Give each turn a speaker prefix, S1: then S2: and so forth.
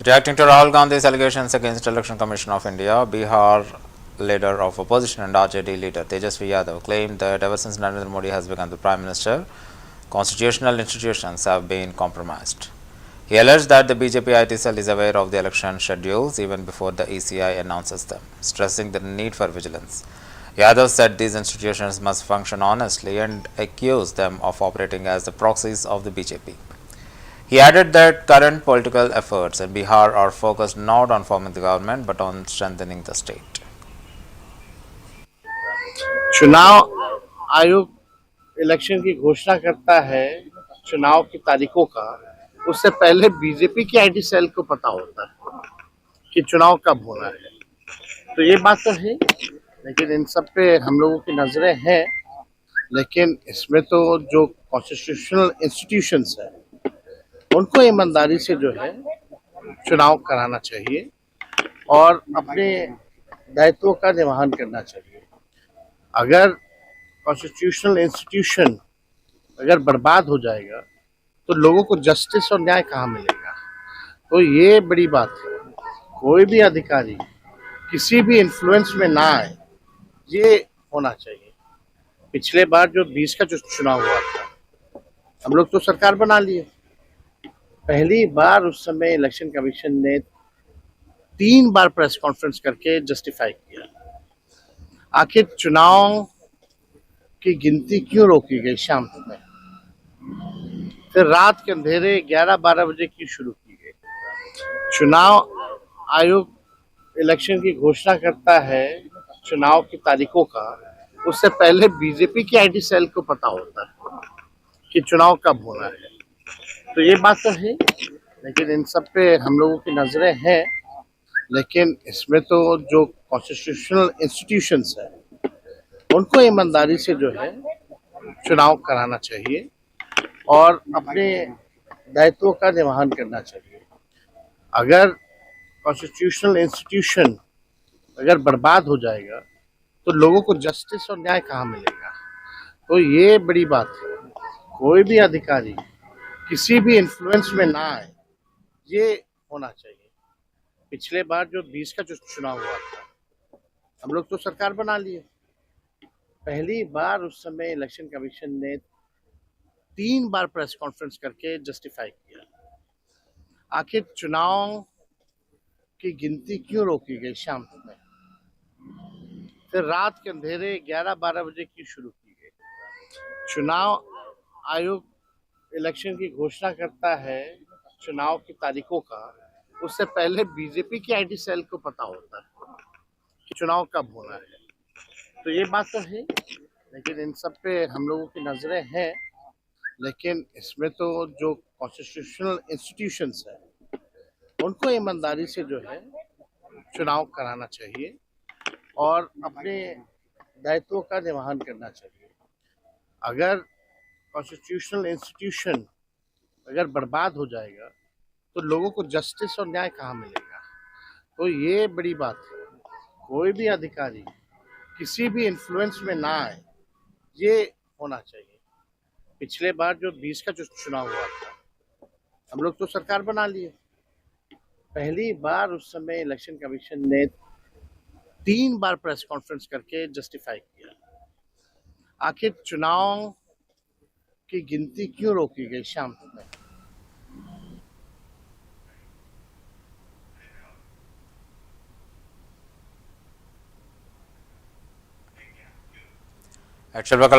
S1: Reacting to Rahul Gandhi's allegations against Election Commission of India, Bihar leader of opposition and RJD leader Tejasvi Yadav claimed that ever since Narendra Modi has become the Prime Minister, constitutional institutions have been compromised. He alleged that the BJP IT cell is aware of the election schedules even before the ECI announces them, stressing the need for vigilance. Yadav said these institutions must function honestly and accused them of operating as the proxies of the BJP. He added that current political efforts in Bihar are focused not on forming the government but on strengthening the state.
S2: चुनाव आयोग election की घोषणा करता है चुनाव की तारीखों का। उससे पहले बीजेपी की आईटी सेल को पता होता है कि चुनाव कब होना है। तो ये बात तो है, लेकिन इन सब पे हम लोगों की नजरें हैं। लेकिन इसमें तो जो कॉन्स्टिट्यूशनल इंस्टीट्यूशंस है उनको ईमानदारी से जो है चुनाव कराना चाहिए और अपने दायित्वों का निर्वहन करना चाहिए। अगर कॉन्स्टिट्यूशनल इंस्टीट्यूशन अगर बर्बाद हो जाएगा तो लोगों को जस्टिस और न्याय कहाँ मिलेगा। तो ये बड़ी बात है। कोई भी अधिकारी किसी भी इन्फ्लुएंस में ना आए, ये होना चाहिए। पिछले बार जो 20 का जो चुनाव हुआ था, हम लोग तो सरकार बना लिए। पहली बार उस समय इलेक्शन कमीशन ने 3 बार प्रेस कॉन्फ्रेंस करके जस्टिफाई किया। आखिर चुनाव की गिनती क्यों रोकी गई शाम में, फिर रात के अंधेरे 11-12 बजे की शुरू की गई। चुनाव आयोग इलेक्शन की घोषणा करता है चुनाव की तारीखों का। उससे पहले बीजेपी की आईटी सेल को पता होता है कि चुनाव कब होना है। तो ये बात तो है, लेकिन इन सब पे हम लोगों की नजरें हैं। लेकिन इसमें तो जो कॉन्स्टिट्यूशनल इंस्टीट्यूशंस है उनको ईमानदारी से जो है चुनाव कराना चाहिए और अपने दायित्वों का निर्वहन करना चाहिए। अगर कॉन्स्टिट्यूशनल इंस्टीट्यूशन अगर बर्बाद हो जाएगा तो लोगों को जस्टिस और न्याय कहाँ मिलेगा। तो ये बड़ी बात है। कोई भी अधिकारी किसी भी इन्फ्लुएंस में ना आए, ये होना चाहिए। पिछले बार जो 20 का जो चुनाव हुआ था, हम लोग तो सरकार बना लिए। पहली बार उस समय इलेक्शन कमीशन ने 3 बार प्रेस कॉन्फ्रेंस करके जस्टिफाई किया। आखिर चुनाव की गिनती क्यों रोकी गई शाम में, फिर रात के अंधेरे 11-12 बजे की शुरू की गई। चुनाव आयोग इलेक्शन की घोषणा करता है चुनाव की तारीखों का। उससे पहले बीजेपी की आईटी सेल को पता होता है कि चुनाव कब होना है। तो ये बात तो है, लेकिन इन सब पे हम लोगों की नजरें हैं। लेकिन इसमें तो जो कॉन्स्टिट्यूशनल इंस्टीट्यूशंस है उनको ईमानदारी से जो है चुनाव कराना चाहिए और अपने दायित्वों का निर्वहन करना चाहिए। अगर कॉन्स्टिट्यूशनल इंस्टीट्यूशन अगर बर्बाद हो जाएगा तो लोगों को जस्टिस और न्याय कहाँ मिलेगा। तो ये बड़ी बात है। कोई भी अधिकारी किसी भी इन्फ्लुएंस में ना आए, ये होना चाहिए। पिछले बार जो 20 का जो चुनाव हुआ था, हम लोग तो सरकार बना लिए। पहली बार उस समय इलेक्शन कमीशन ने 3 बार प्रेस कॉन्फ्रेंस करके जस्टिफाई किया। आखिर चुनाव की गिनती क्यों रोकी गई शाम में।
S1: Actual